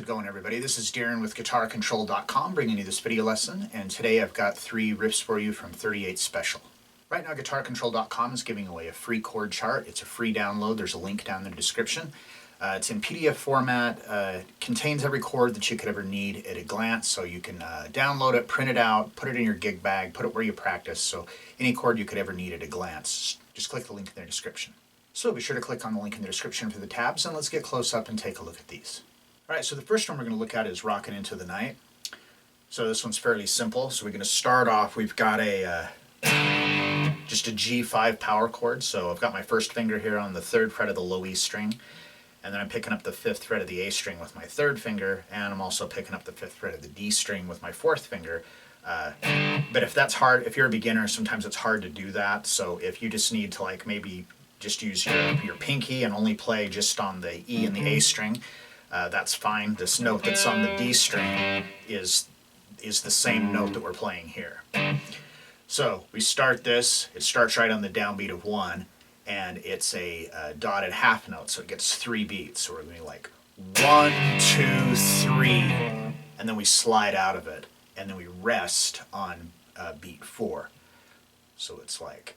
it going, everybody? This is Darrin with GuitarControl.com bringing you this video lesson, and today I've got 3 riffs for you from 38 Special. Right now, GuitarControl.com is giving away a free chord chart. It's a free download. There's a link down in the description. It's in PDF format, contains every chord that you could ever need at a glance, so you can download it, print it out, put it in your gig bag, put it where you practice, so any chord you could ever need at a glance. Just click the link in the description. So be sure to click on the link in the description for the tabs, and let's get close up and take a look at these. Alright, so the first one we're going to look at is Rockin' Into the Night. So this one's fairly simple. So we're going to start off, we've got just a G5 power chord. So I've got my first finger here on the 3rd fret of the low E string, and then I'm picking up the 5th fret of the A string with my 3rd finger, and I'm also picking up the 5th fret of the D string with my 4th finger. But if that's hard, if you're a beginner, sometimes it's hard to do that. So if you just need to like maybe just use your pinky and only play just on the E and the A string, that's fine. This note that's on the D string is the same note that we're playing here. So we start this, it starts right on the downbeat of 1, and it's a dotted half note, so it gets 3 beats. So we're going to be like 1, 2, 3, and then we slide out of it, and then we rest on beat 4. So it's like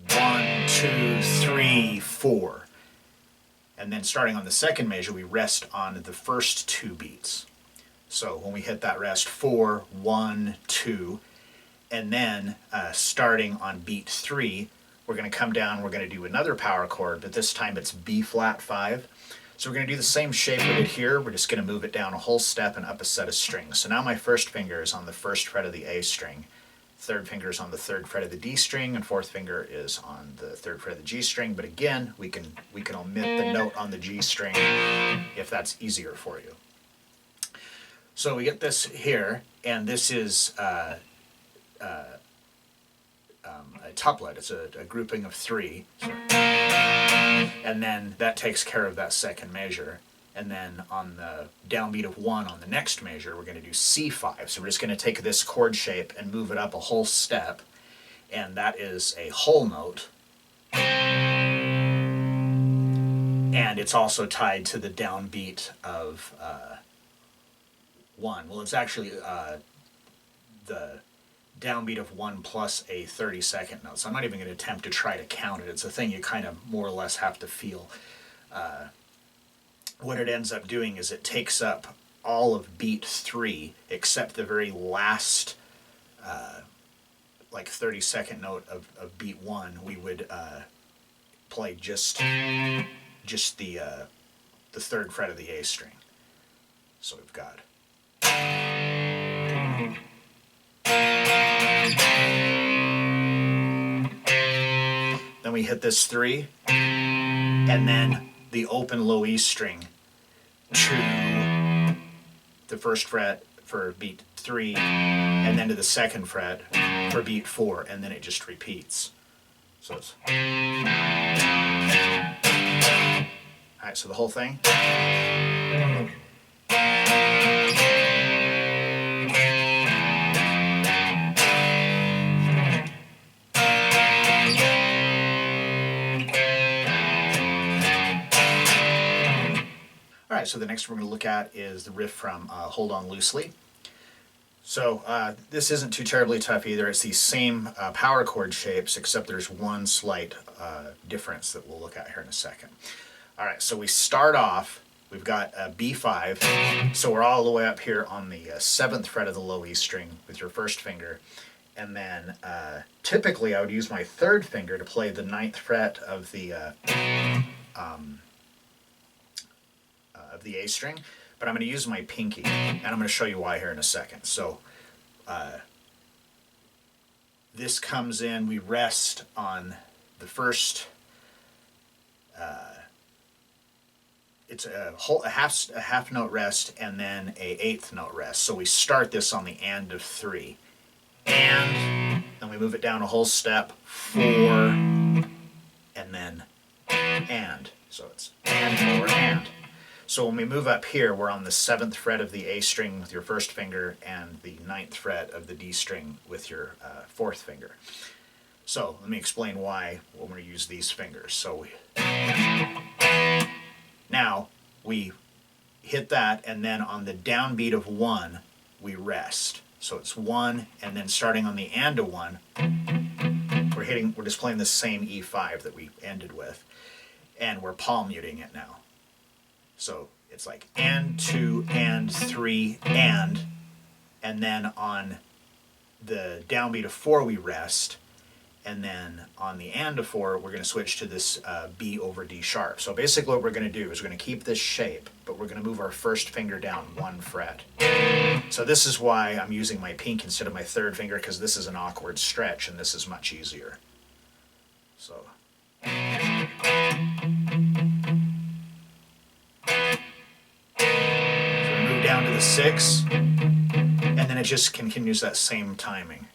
1, 2, 3, 4. And then starting on the second measure, we rest on the first 2 beats. So when we hit that rest, 4, 1, 2, and then starting on beat 3, we're going to come down, we're going to do another power chord, but this time it's B flat 5. So we're going to do the same shape we did here, we're just going to move it down a whole step and up a set of strings. So now my first finger is on the 1st fret of the A string, 3rd finger is on the 3rd fret of the D string, and 4th finger is on the 3rd fret of the G string. But again, we can omit the note on the G string if that's easier for you. So we get this here, and this is a tuplet. It's a grouping of 3. So, and then that takes care of that second measure. And then on the downbeat of 1 on the next measure, we're going to do C5. So we're just going to take this chord shape and move it up a whole step, and that is a whole note. And it's also tied to the downbeat of 1. Well, it's actually the downbeat of 1 plus a 32nd note. So I'm not even going to attempt to try to count it. It's a thing you kind of more or less have to feel. What it ends up doing is it takes up all of beat 3 except the very last like 32nd note of beat 1. We would play just the 3rd fret of the A string. So we've got then we hit this 3, and then the open low E string to the 1st fret for beat 3, and then to the 2nd fret for beat 4, and then it just repeats. So it's alright, so the whole thing. Alright, so the next we're going to look at is the riff from Hold On Loosely. So this isn't too terribly tough either. It's these same power chord shapes, except there's one slight difference that we'll look at here in a second. Alright, so we start off, we've got B5, so we're all the way up here on the 7th fret of the low E string with your first finger. And then typically I would use my 3rd finger to play the 9th fret of the A string, but I'm going to use my pinky, and I'm going to show you why here in a second. So this comes in, we rest on the first, it's a half note rest and then a 8th note rest. So we start this on the and of 3, and then we move it down a whole step, 4, and then and. So it's and, 4, and. So when we move up here, we're on the 7th fret of the A string with your first finger and the 9th fret of the D string with your 4th finger. So let me explain why we're going to use these fingers. So now we hit that, and then on the downbeat of 1, we rest. So it's 1, and then starting on the and of 1, we're just playing the same E5 that we ended with, and we're palm muting it now. So it's like and 2 and 3 and then on the downbeat of 4 we rest, and then on the and of 4 we're going to switch to this B over D sharp. So basically what we're going to do is we're going to keep this shape, but we're going to move our first finger down 1 fret. So this is why I'm using my pink instead of my third finger, because this is an awkward stretch and this is much easier. So move down to the 6, and then it just continues that same timing.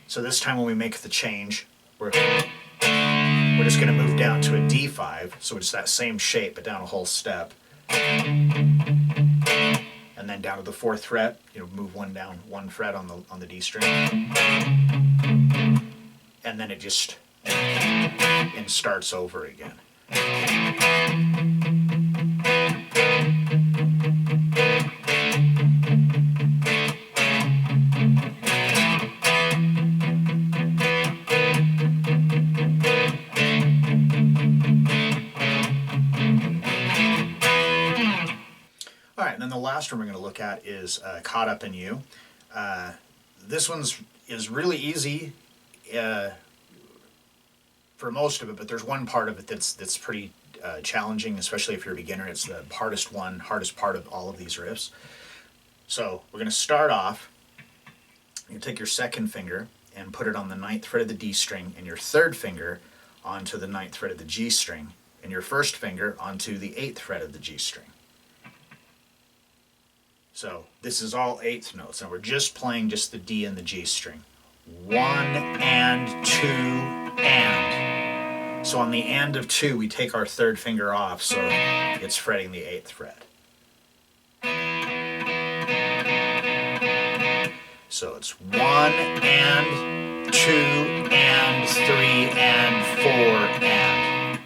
So this time when we make the change, we're just going to move down to a D5, so it's that same shape but down a whole step. And then down to the 4th fret, move one down 1 fret on the D string. And then it just starts over again. All right, and then the last one we're going to look at is Caught Up in You. This is really easy for most of it, but there's one part of it that's pretty challenging, especially if you're a beginner. It's the hardest part of all of these riffs. So we're going to start off. You take your 2nd finger and put it on the 9th fret of the D string, and your 3rd finger onto the 9th fret of the G string, and your 1st finger onto the 8th fret of the G string. So this is all 8th notes, and we're just playing just the D and the G string. 1 and 2 and. So on the and of 2, we take our 3rd finger off, so it's fretting the 8th fret. So it's 1 and 2 and 3 and 4 and.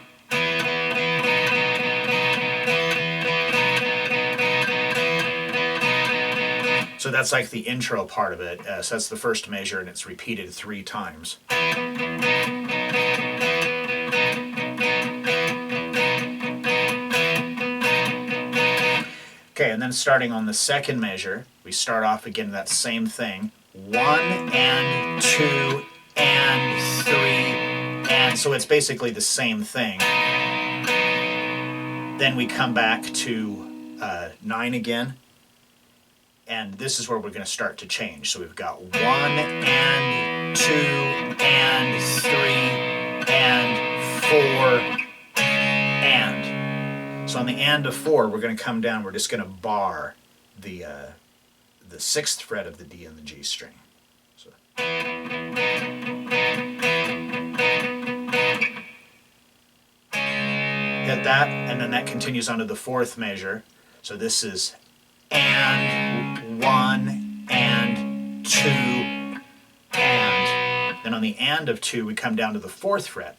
So that's like the intro part of it. So that's the first measure, and it's repeated 3 times. Okay, and then starting on the 2nd measure, we start off again that same thing. 1 and 2 and 3 and. So it's basically the same thing. Then we come back to 9 again. And this is where we're going to start to change. So we've got 1 and 2 and 3 and 4 and. So on the and of 4, we're going to come down. We're just going to bar the 6th fret of the D and the G string. So. Hit that, and then that continues onto the 4th measure. So this is and 1 and 2 and. Then on the and of 2, we come down to the 4th fret,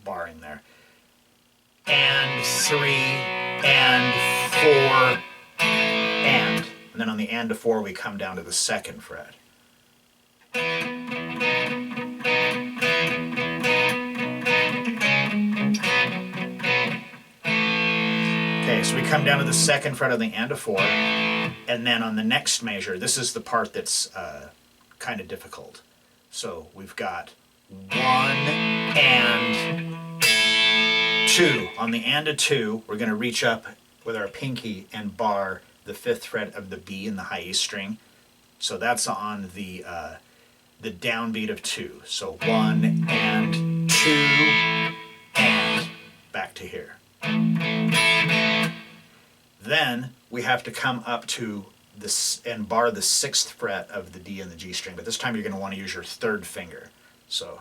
barring there. And 3 and 4 and. And then on the and of 4, we come down to the 2nd fret. Okay, so we come down to the 2nd fret of the and of 4, and then on the next measure, this is the part that's kind of difficult. So we've got 1 and 2. On the and of 2, we're going to reach up with our pinky and bar the 5th fret of the B in the high E string. So that's on the downbeat of 2. So 1 and 2 and back to here. Then we have to come up to this and bar the 6th fret of the D and the G string, but this time you're going to want to use your 3rd finger. So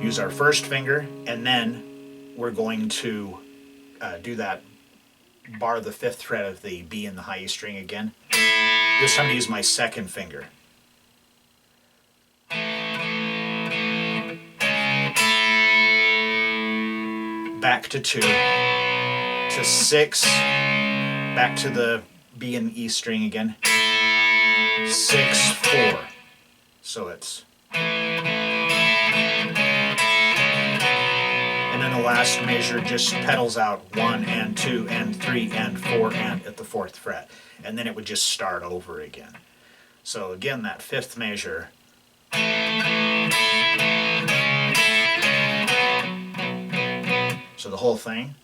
use our 1st finger, and then we're going to do that, bar the 5th fret of the B in the high E string again. This time I use my 2nd finger. back to 2, to 6, back to the B and E string again, 6, 4. So it's, and then the last measure just pedals out 1 and 2 and 3 and 4 and at the 4th fret. And then it would just start over again. So again, that 5th measure. So the whole thing.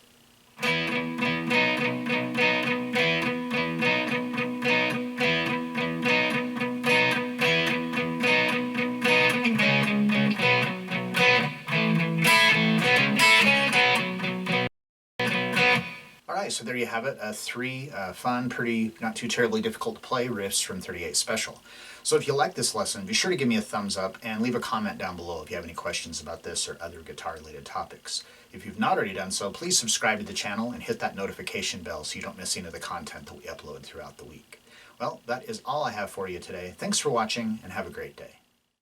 Alright, so there you have it, 3 fun, pretty, not too terribly difficult to play riffs from 38 Special. So if you like this lesson, be sure to give me a thumbs up and leave a comment down below if you have any questions about this or other guitar-related topics. If you've not already done so, please subscribe to the channel and hit that notification bell so you don't miss any of the content that we upload throughout the week. Well, that is all I have for you today. Thanks for watching and have a great day.